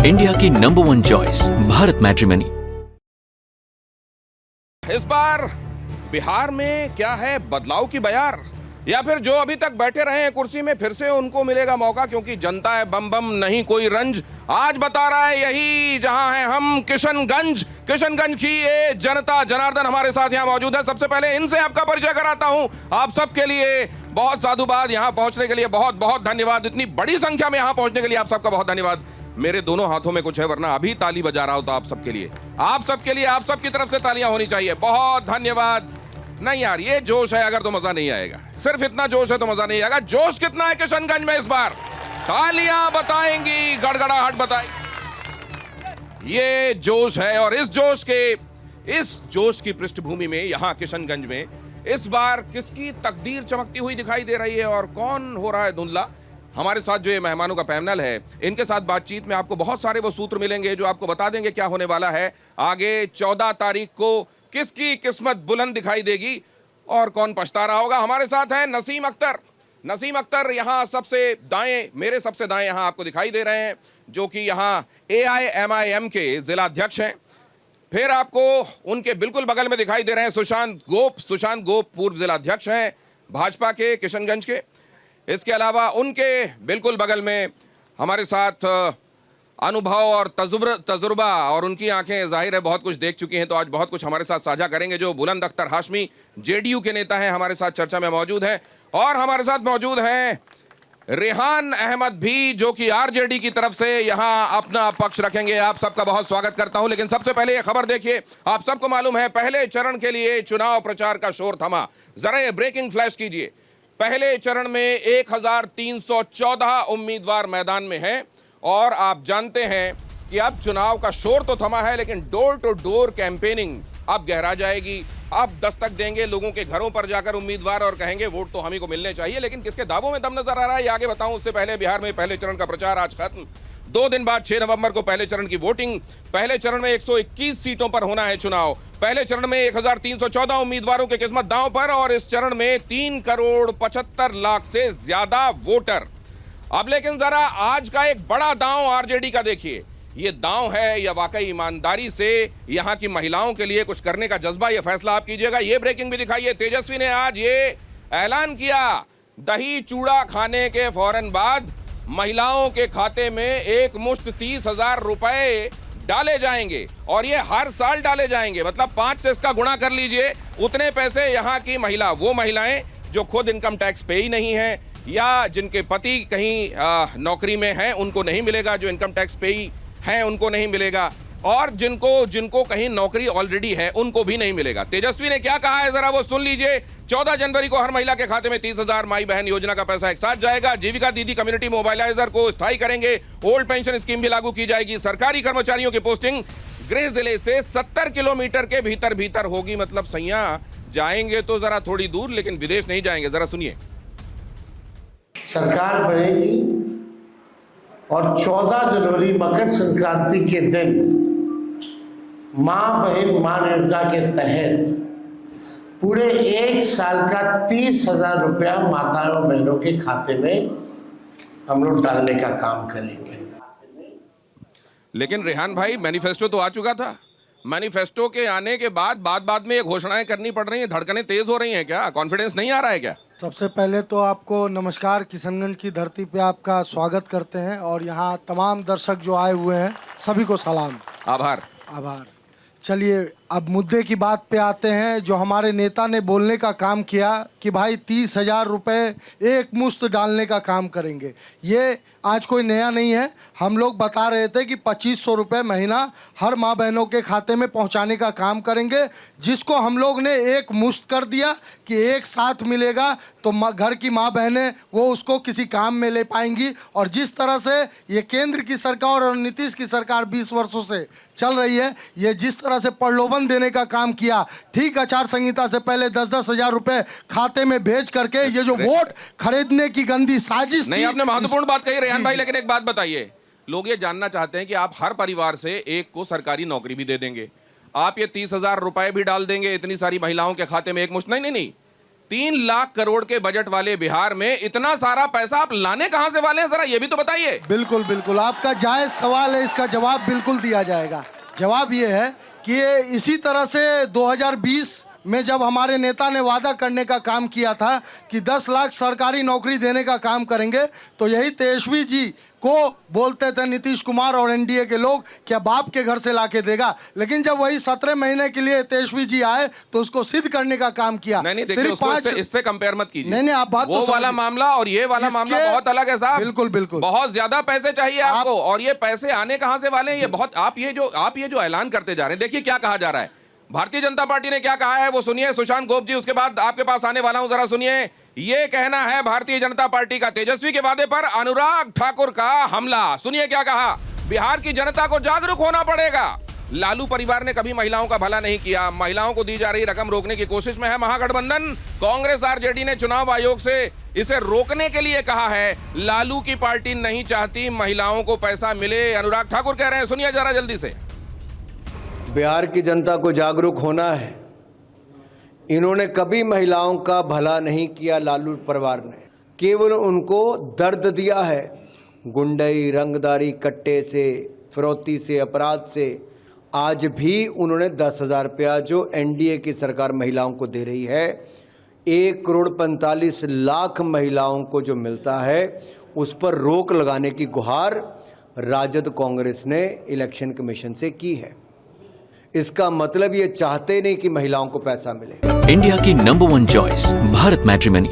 India की number 1 choice Bharat matrimony. इस बार बिहार में क्या है, बदलाव की बयार, या फिर जो अभी तक बैठे रहे हैं कुर्सी में फिर से उनको मिलेगा मौका, क्योंकि जनता है बम बम, नहीं कोई रंज। आज बता रहा है यही जहां है हम, किशनगंज की ये जनता जनार्दन हमारे साथ यहां मौजूद है। सबसे पहले इनसे आपका परिचय कराता हूं। आप सबके लिए बहुत साधुवाद, यहां पहुंचने के लिए बहुत बहुत धन्यवाद। इतनी बड़ी संख्या में यहां पहुंचने के लिए आप सबका बहुत धन्यवाद। मेरे दोनों हाथों में कुछ है, वरना अभी ताली बजा रहा होता आप सबके लिए, आप सबकी तरफ से तालियां होनी चाहिए। बहुत धन्यवाद। नहीं यार, ये जोश है अगर तो मजा नहीं आएगा, सिर्फ इतना जोश है तो मजा नहीं आएगा। जोश कितना है किशनगंज में इस बार, तालियां बताएंगी, गड़गड़ाहट बताएंगी। ये जोश है, और इस जोश की पृष्ठभूमि में यहां किशनगंज में इस बार किसकी तकदीर चमकती हुई दिखाई दे रही है और कौन हो रहा है धुंधला। हमारे साथ जो ये मेहमानों का पैनल है, इनके साथ बातचीत में आपको बहुत सारे वो सूत्र मिलेंगे जो आपको बता देंगे क्या होने वाला है आगे। 14 तारीख को किसकी किस्मत बुलंद दिखाई देगी और कौन पछता रहा होगा। हमारे साथ हैं नसीम अख्तर यहां सबसे दाएं, मेरे सबसे दाएं यहां आपको दिखाई दे रहे हैं, जो कि यहां AIMIM के जिला अध्यक्ष हैं। फिर आपको उनके बिल्कुल बगल में दिखाई दे रहे हैं सुशांत गोप पूर्व जिला अध्यक्ष हैं भाजपा के किशनगंज के। इसके अलावा उनके बिल्कुल बगल में हमारे साथ अनुभव और तजुर्बा, और उनकी आंखें जाहिर है बहुत कुछ देख चुकी हैं, तो आज बहुत कुछ हमारे साथ साझा करेंगे, जो बुलंद अख्तर हाशमी JDU के नेता हैं, हमारे साथ चर्चा में मौजूद हैं। और हमारे साथ मौजूद हैं रेहान अहमद भी, जो कि RJD की तरफ से यहां अपना पक्ष रखेंगे। आप सबका बहुत स्वागत करता हूं। लेकिन सबसे पहले ये खबर देखिए, आप सबको मालूम है पहले चरण के लिए चुनाव प्रचार का शोर थमा। जरा ये ब्रेकिंग फ्लैश कीजिए। पहले चरण में 1314 उम्मीदवार मैदान में हैं, और आप जानते हैं कि अब चुनाव का शोर तो थमा है, लेकिन डोर टू डोर कैंपेनिंग अब गहरा जाएगी। अब दस्तक देंगे लोगों के घरों पर जाकर उम्मीदवार और कहेंगे वोट तो हम ही को मिलने चाहिए। लेकिन किसके दावों में दम नजर आ रहा है ये आगे बताऊं, उससे पहले बिहार में पहले चरण का प्रचार आज खत्म। 2 दिन बाद 6 नवंबर को पहले चरण की वोटिंग। पहले चरण में 121 सीटों पर होना है चुनाव। पहले चरण में 1314 उम्मीदवारों की किस्मत दांव पर, और इस चरण में 3 करोड़ 75 लाख से ज्यादा वोटर। अब लेकिन जरा आज का एक बड़ा दांव RJD का देखिए। ये दांव है या वाकई ईमानदारी से यहां की महिलाओं के लिए कुछ करने का जज्बा, ये फैसला आप कीजिएगा। ये ब्रेकिंग भी दिखाइए। तेजस्वी ने आज ये ऐलान किया, दही चूड़ा खाने के फौरन बाद महिलाओं के खाते में एक मुश्त 30,000 रुपए डाले जाएंगे, और ये हर साल डाले जाएंगे। मतलब 5 से इसका गुणा कर लीजिए, उतने पैसे यहां की महिला, वो महिलाएं जो खुद इनकम टैक्स पे ही नहीं है, या जिनके पति कहीं नौकरी में हैं, उनको नहीं मिलेगा, जो इनकम टैक्स पे ही हैं उनको नहीं मिलेगा, और जिनको कहीं नौकरी ऑलरेडी है उनको भी नहीं मिलेगा। तेजस्वी ने क्या कहा है जरा वो सुन लीजिए। 14 जनवरी को हर महिला के खाते में 30,000 माई बहन योजना का पैसा एक साथ जाएगा। जीविका दीदी कम्युनिटी मोबाइलाइजर को स्थायी करेंगे। ओल्ड पेंशन स्कीम भी लागू की जाएगी। सरकारी कर्मचारियों की पोस्टिंग गृह जिले से 70 किलोमीटर के भीतर होगी। मतलब सैया जाएंगे तो जरा थोड़ी दूर, लेकिन विदेश नहीं जाएंगे। जरा सुनिए। सरकार बनेगी और 14 जनवरी मकर संक्रांति के दिन मां बहन मान योजना के तहत पूरे 1 साल का 30,000 रुपया माताओं बहनों के खाते में हम लोग डालने का काम करेंगे। लेकिन रेहान भाई, मैनिफेस्टो तो आ चुका था। मैनिफेस्टो के आने के बाद में ये घोषणाएं करनी पड़ रही हैं। धड़कनें तेज हो रही हैं क्या? कॉन्फिडेंस नहीं आ रहा है क्या? सबसे पहले तो आपको नमस्कार। किशनगंज की धरती पे आपका स्वागत करते हैं, और यहाँ तमाम दर्शक जो आए हुए हैं सभी को सलाम, आभार। चलिए अब मुद्दे की बात पे आते हैं। जो हमारे नेता ने बोलने का काम किया कि भाई 30,000 रुपये एक मुश्त डालने का काम करेंगे, ये आज कोई नया नहीं है। हम लोग बता रहे थे कि 2500 रुपये महीना हर माँ बहनों के खाते में पहुंचाने का काम करेंगे, जिसको हम लोग ने एक मुश्त कर दिया कि एक साथ मिलेगा, तो घर की माँ बहनें वो उसको किसी काम में ले पाएंगी। और जिस तरह से ये केंद्र की सरकार और नीतीश की सरकार 20 वर्षों से चल रही है, ये जिस तरह से प्रलोभन देने का काम किया, ठीक आचार संहिता से पहले 10-10 हजार रुपए खाते में भेज करके ये जो वोट खरीदने की गंदी साजिश नहीं, आपने महत्वपूर्ण बात कही रेहान भाई। लेकिन एक बात बताइए, लोग ये जानना चाहते हैं कि आप हर परिवार से एक को सरकारी नौकरी भी दे देंगे, आप ये 30,000 रुपए भी डाल देंगे इतनी सारी महिलाओं के खाते में एक मुश्त? नहीं, 3 लाख करोड़ के बजट वाले बिहार में इतना सारा पैसा आप लाने कहां से वाले हैं, जरा ये भी तो बताइए। बिल्कुल बिल्कुल, आपका जायज सवाल है, इसका जवाब बिल्कुल दिया जाएगा। जवाब ये है कि ये इसी तरह से 2020 में जब हमारे नेता ने वादा करने का काम किया था कि 10 लाख सरकारी नौकरी देने का काम करेंगे, तो यही तेजस्वी जी को बोलते थे नीतीश कुमार और एनडीए के लोग, क्या बाप के घर से लाके देगा। लेकिन जब वही 17 महीने के लिए तेजस्वी जी आए तो उसको सिद्ध करने का काम किया। नहीं देखिए, उसको इससे कंपेयर मत कीजिए। नहीं आप बात वो वाला मामला और ये वाला मामला बहुत अलग है साहब। बिल्कुल बिल्कुल, बहुत ज्यादा पैसे चाहिए आपको, और ये पैसे आने कहां से वाले हैं? ये बहुत आप ये जो ऐलान करते जा रहे हैं, देखिए क्या कहा जा रहा है। भारतीय जनता पार्टी ने क्या कहा है वो सुनिए, सुशांत गोप जी, उसके बाद आपके पास आने वाला हूं, जरा सुनिए। ये कहना है भारतीय जनता पार्टी का तेजस्वी के वादे पर अनुराग ठाकुर का हमला। सुनिए क्या कहा, बिहार की जनता को जागरूक होना पड़ेगा। लालू परिवार ने कभी महिलाओं का भला नहीं किया, महिलाओं को दी जा रही रकम रोकने की कोशिश में है महागठबंधन। कांग्रेस आरजेडी ने चुनाव आयोग से इसे रोकने के लिए कहा है। लालू की पार्टी नहीं चाहती महिलाओं को पैसा मिले, अनुराग ठाकुर कह रहे हैं, सुनिए जरा जल्दी से। बिहार की जनता को जागरूक होना है। इन्होंने कभी महिलाओं का भला नहीं किया। लालू परिवार ने केवल उनको दर्द दिया है, गुंडई, रंगदारी, कट्टे से, फिरौती से, अपराध से। आज भी उन्होंने 10,000 रुपया जो एनडीए की सरकार महिलाओं को दे रही है, 1,45,00,000 महिलाओं को जो मिलता है, उस पर रोक लगाने की गुहार राजद कांग्रेस ने इलेक्शन कमीशन से की है। इसका मतलब ये चाहते नहीं कि महिलाओं को पैसा मिले। इंडिया की नंबर 1 चॉइस भारत मैट्रिमनी।